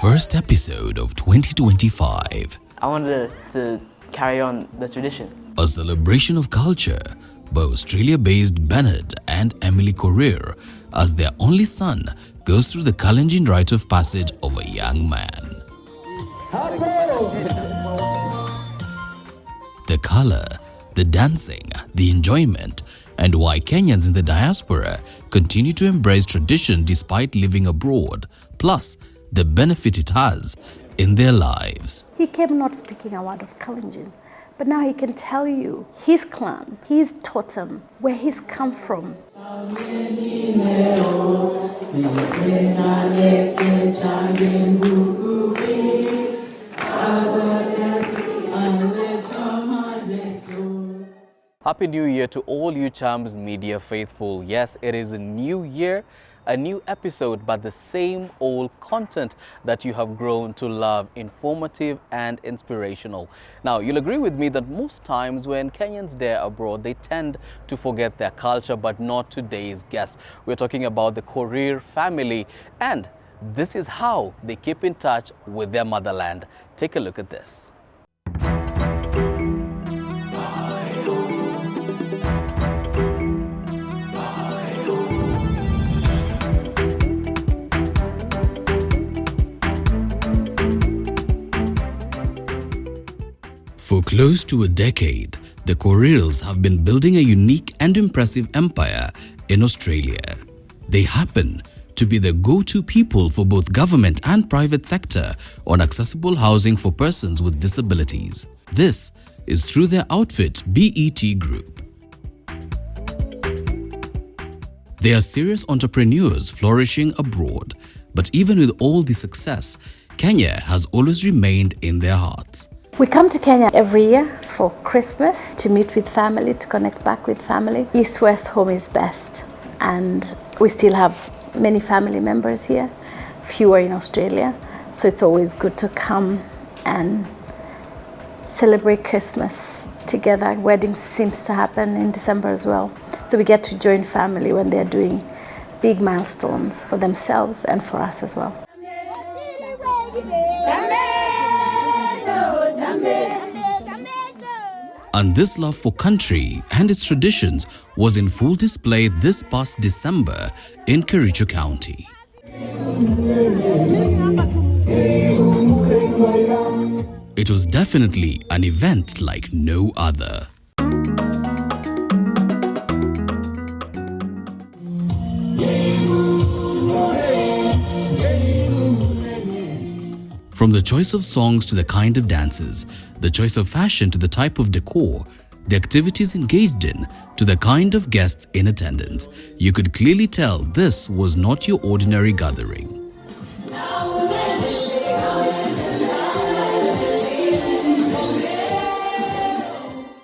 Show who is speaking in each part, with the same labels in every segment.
Speaker 1: first episode of 2025.
Speaker 2: I wanted to carry on the tradition.
Speaker 1: A celebration of culture by Australia-based Bernard and Emily Korir as their only son goes through the Kalenjin rite of passage of a young man. The color, the dancing, the enjoyment, and why Kenyans in the diaspora continue to embrace tradition despite living abroad, plus the benefit it has in their lives.
Speaker 3: He came not speaking a word of Kalenjin, but now he can tell you his clan, his totem, where he's come from.
Speaker 2: Happy New Year to all you Chams media faithful. Yes, it is a new year, a new episode, but the same old content that you have grown to love, informative and inspirational. Now, you'll agree with me that most times when Kenyans dare abroad, they tend to forget their culture, but not today's guest. We're talking about the Korir family, and this is how they keep in touch with their motherland. Take a look at this.
Speaker 1: For close to a decade, the Korirs have been building a unique and impressive empire in Australia. They happen to be the go-to people for both government and private sector on accessible housing for persons with disabilities. This is through their outfit BET Group. They are serious entrepreneurs flourishing abroad, but even with all the success, Kenya has always remained in their hearts.
Speaker 3: We come to Kenya every year for Christmas to meet with family, to connect back with family. East-West home is best, and we still have many family members here, fewer in Australia, so it's always good to come and celebrate Christmas together. Weddings seems to happen in December as well, so we get to join family when they're doing big milestones for themselves and for us as well.
Speaker 1: And this love for country and its traditions was in full display this past December in Kericho County. It was definitely an event like no other. From the choice of songs to the kind of dances, the choice of fashion to the type of decor, the activities engaged in to the kind of guests in attendance, you could clearly tell this was not your ordinary gathering.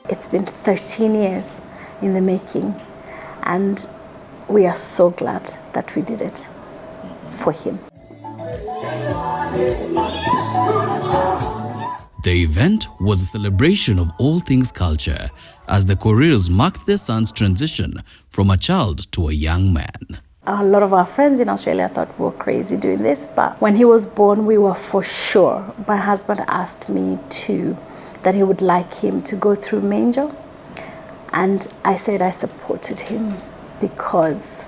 Speaker 3: It's been 13 years in the making, and we are so glad that we did it for him.
Speaker 1: The event was a celebration of all things culture as the Korirs marked their son's transition from a child to a young man.
Speaker 3: A lot of our friends in Australia thought we were crazy doing this, but when he was born, we were for sure. My husband asked me that he would like him to go through manger, and I said I supported him because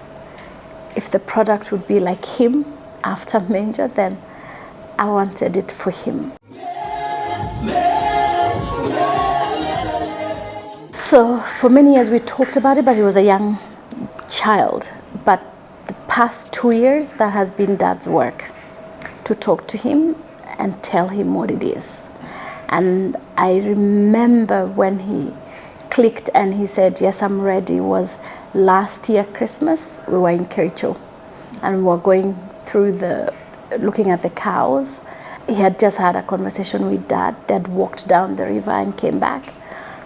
Speaker 3: if the product would be like him after manger, then I wanted it for him. So for many years we talked about it, but he was a young child. But the past 2 years, that has been Dad's work, to talk to him and tell him what it is. And I remember when he clicked and he said, yes, I'm ready, was last year Christmas. We were in Kericho and we were going through looking at the cows. He had just had a conversation with Dad. Dad walked down the river and came back.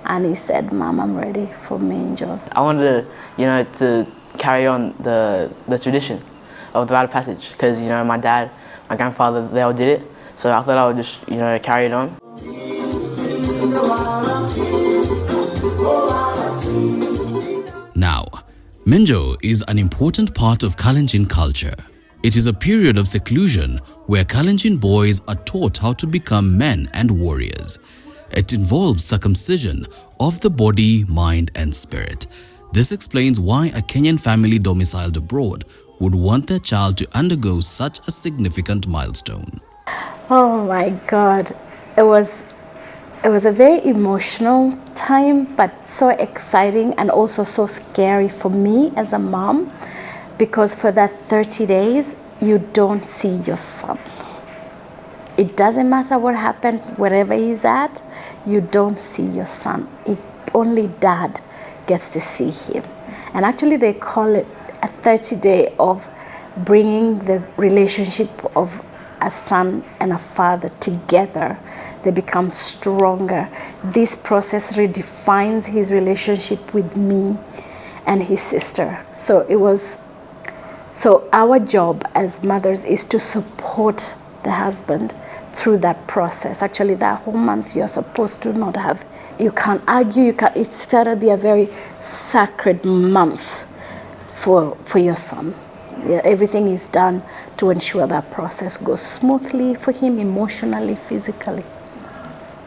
Speaker 3: And he said, Mom, I'm ready for mangers.
Speaker 2: I wanted to carry on the tradition of the rite of passage, because my dad, my grandfather, they all did it. So I thought I would just carry it on.
Speaker 1: Now, Minjo is an important part of Kalenjin culture. It is a period of seclusion where Kalenjin boys are taught how to become men and warriors. It involves circumcision of the body, mind and spirit. This explains why a Kenyan family domiciled abroad would want their child to undergo such a significant milestone.
Speaker 3: Oh my God, it was a very emotional time, but so exciting and also so scary for me as a mom, because for that 30 days you don't see your son. It doesn't matter what happened, wherever he's at, you don't see your son. Only dad gets to see him. And actually they call it a 30-day of bringing the relationship of a son and a father together. They become stronger. This process redefines his relationship with me and his sister. So our job as mothers is to support the husband through that process. Actually, that whole month you're supposed to not have, you can't argue, it's gotta be a very sacred month for your son. Yeah, everything is done to ensure that process goes smoothly for him, emotionally, physically.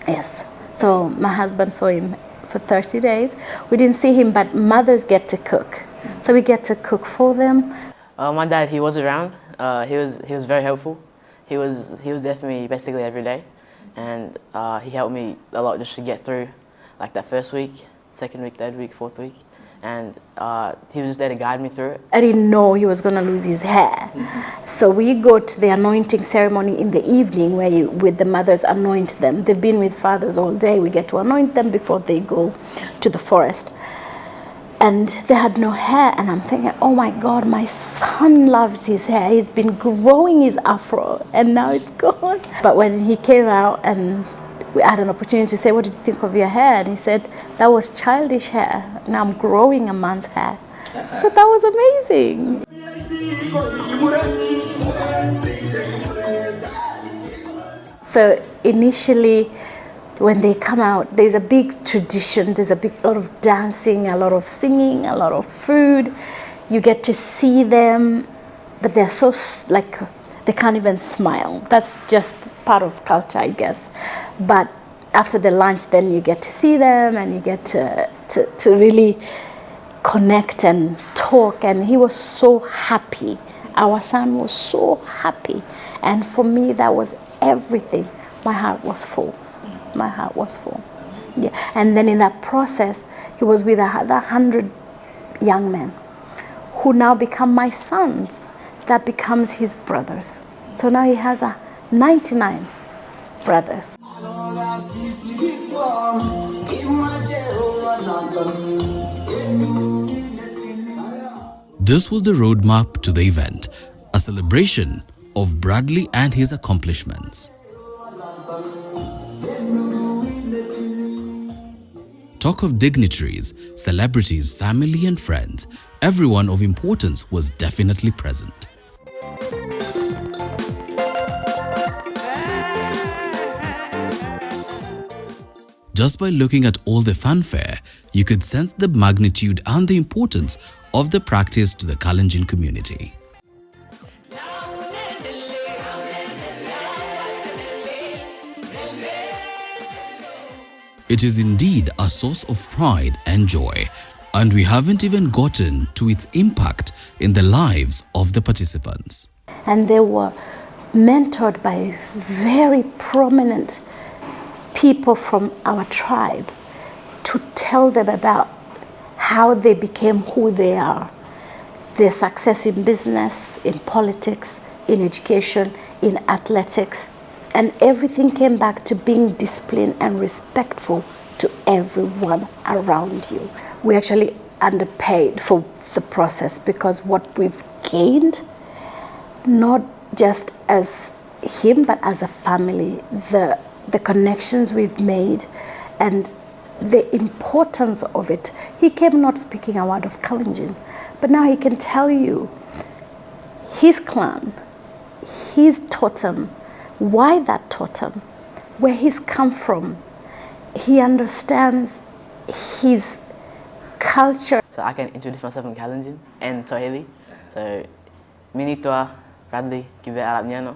Speaker 3: Yes. So my husband saw him for 30 days. We didn't see him, but mothers get to cook. So we get to cook for them.
Speaker 4: My dad, he was around. He was very helpful. He was there for me basically every day, and he helped me a lot just to get through like that first week, second week, third week, fourth week, and he was just there to guide me through it.
Speaker 3: I didn't know he was going to lose his hair. So we go to the anointing ceremony in the evening where with the mothers anoint them. They've been with fathers all day. We get to anoint them before they go to the forest. And they had no hair, and I'm thinking, oh my God, my son loves his hair. He's been growing his afro, and now it's gone. But when he came out and we had an opportunity to say, what did you think of your hair? And he said, that was childish hair. Now I'm growing a man's hair. So that was amazing. So initially, when they come out, there's a big tradition, there's a lot of dancing, a lot of singing, a lot of food. You get to see them, but they're so, like, they can't even smile. That's just part of culture, I guess. But after the lunch, then you get to see them and you get to really connect and talk. And he was so happy. Our son was so happy. And for me, that was everything. My heart was full. My heart was full. Yeah. And then in that process, he was with 100 young men who now become my sons. That becomes his brothers. So now he has 99 brothers.
Speaker 1: This was the roadmap to the event, a celebration of Bradley and his accomplishments. Talk of dignitaries, celebrities, family and friends, everyone of importance was definitely present. Just by looking at all the fanfare, you could sense the magnitude and the importance of the practice to the Kalenjin community. It is indeed a source of pride and joy, and we haven't even gotten to its impact in the lives of the participants.
Speaker 3: And they were mentored by very prominent people from our tribe to tell them about how they became who they are, their success in business, in politics, in education, in athletics. And everything came back to being disciplined and respectful to everyone around you. We actually underpaid for the process because what we've gained, not just as him, but as a family, the connections we've made and the importance of it. He came not speaking a word of Kalenjin, but now he can tell you his clan, his totem, why that totem, where he's come from. He understands his culture.
Speaker 4: So I can introduce myself in Kalenjin and Swahili. So, Minitua Bradley Kibet harap nyano.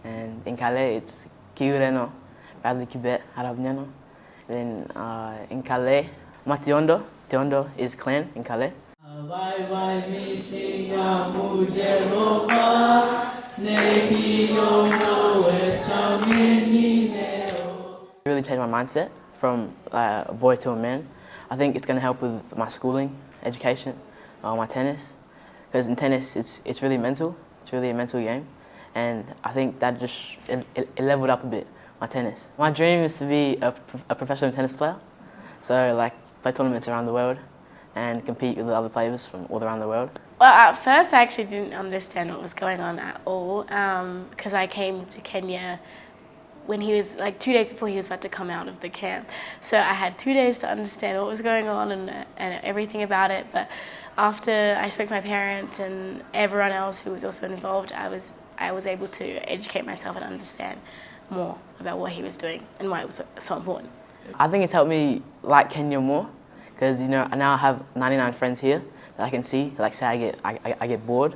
Speaker 4: And in Calais, it's Kiureno, Bradley Kibet harap nyano. Then in Calais, Mationdo. Tiondo is clan in Calais. It really changed my mindset from a boy to a man. I think it's going to help with my schooling, education, my tennis. Because in tennis, it's really mental. It's really a mental game. And I think that just it leveled up a bit, my tennis. My dream is to be a professional tennis player. So like play tournaments around the world and compete with other players from all around the world.
Speaker 5: Well, at first I actually didn't understand what was going on at all because I came to Kenya when he was like 2 days before he was about to come out of the camp. So I had 2 days to understand what was going on and everything about it. But after I spoke to my parents and everyone else who was also involved, I was able to educate myself and understand more about what he was doing and why it was so important.
Speaker 4: I think it's helped me like Kenya more because you know now I have 99 friends here that I can see. Like say I get bored,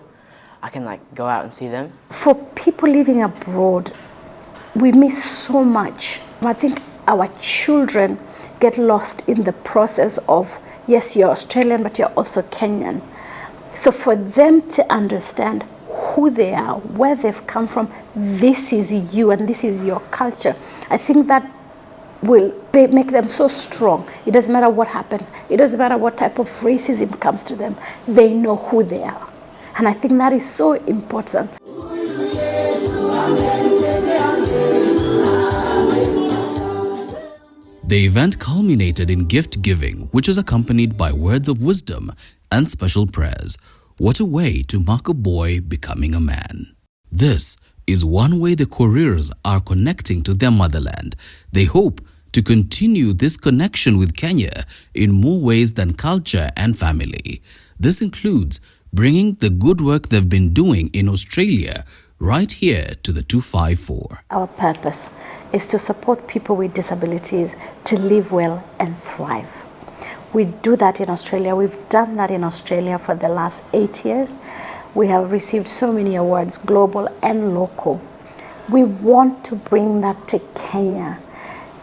Speaker 4: I can like go out and see them.
Speaker 3: For people living abroad, we miss so much. I think our children get lost in the process of, yes, you're Australian, but you're also Kenyan. So for them to understand who they are, where they've come from, this is you and this is your culture, I think that will make them so strong. It doesn't matter what happens. It doesn't matter what type of racism comes to them. They know who they are. And I think that is so important.
Speaker 1: The event culminated in gift giving, which was accompanied by words of wisdom and special prayers. What a way to mark a boy becoming a man. This is one way the Korirs are connecting to their motherland. They hope to continue this connection with Kenya in more ways than culture and family. This includes bringing the good work they've been doing in Australia right here to the 254.
Speaker 3: Our purpose is to support people with disabilities to live well and thrive. We do that in Australia. We've done that in Australia for the last 8 years. We have received so many awards, global and local. We want to bring that to Kenya.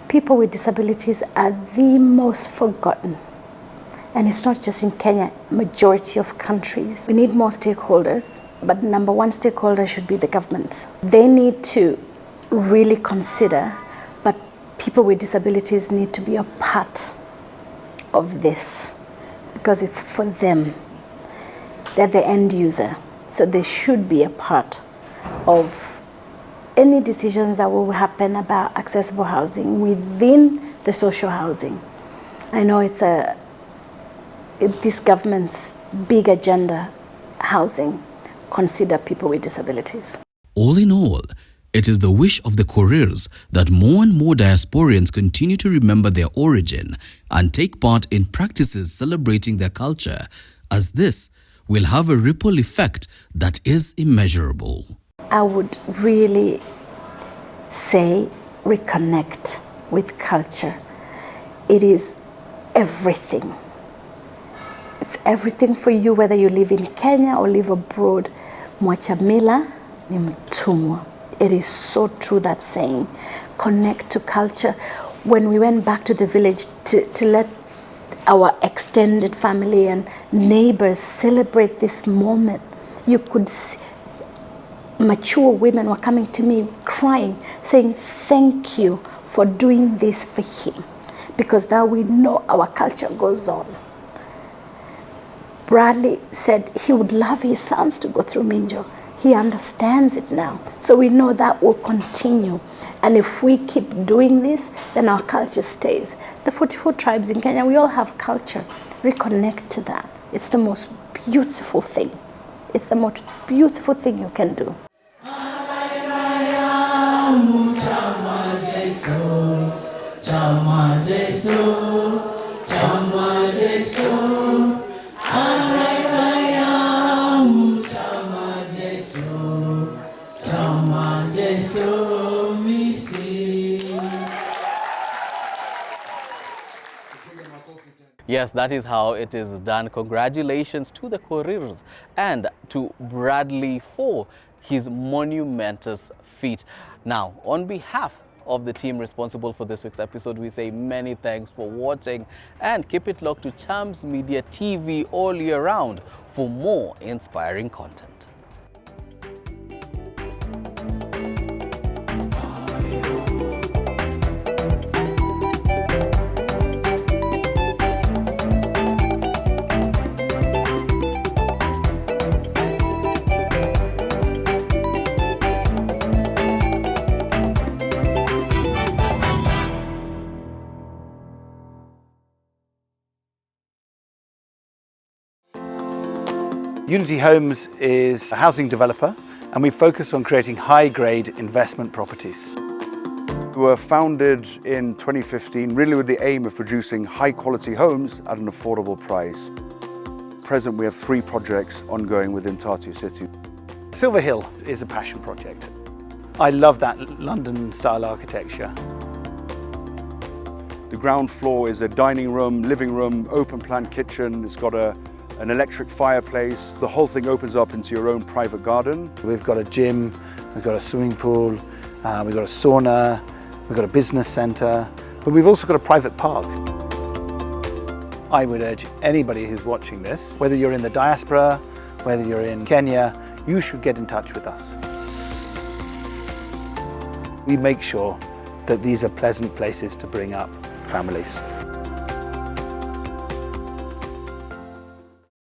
Speaker 3: People with disabilities are the most forgotten. And it's not just in Kenya, majority of countries. We need more stakeholders, but number one stakeholder should be the government. They need to really consider, but people with disabilities need to be a part of this because it's for them. They're the end user, so they should be a part of any decisions that will happen about accessible housing within the social housing. I know it's this government's big agenda, housing, consider people with disabilities.
Speaker 1: All in all, it is the wish of the Korirs that more and more diasporians continue to remember their origin and take part in practices celebrating their culture, as this will have a ripple effect that is immeasurable.
Speaker 3: I would really say reconnect with culture. It is everything. It's everything for you, whether you live in Kenya or live abroad. Mwacha mila ni mtumwa. It is so true, that saying. Connect to culture. When we went back to the village to let our extended family and neighbors celebrate this moment, you could see mature women were coming to me crying, saying, thank you for doing this for him, because now we know our culture goes on. Bradley said he would love his sons to go through Minjo. He understands it now. So we know that will continue. And if we keep doing this, then our culture stays. The 44 tribes in Kenya, we all have culture. Reconnect to that. It's the most beautiful thing. It's the most beautiful thing you can do.
Speaker 2: Yes, that is how it is done. Congratulations to the Korirs and to Bradley for his monumentous feat. Now, on behalf of the team responsible for this week's episode, we say many thanks for watching, and keep it locked to Chams Media TV all year round for more inspiring content.
Speaker 6: Unity Homes is a housing developer, and we focus on creating high-grade investment properties. We were founded in 2015 really with the aim of producing high-quality homes at an affordable price. At present, we have 3 projects ongoing within Tartu City. Silver Hill is a passion project. I love that London-style architecture. The ground floor is a dining room, living room, open-plan kitchen. It's got an electric fireplace. The whole thing opens up into your own private garden. We've got a gym, we've got a swimming pool, we've got a sauna, we've got a business centre, but we've also got a private park. I would urge anybody who's watching this, whether you're in the diaspora, whether you're in Kenya, you should get in touch with us. We make sure that these are pleasant places to bring up families.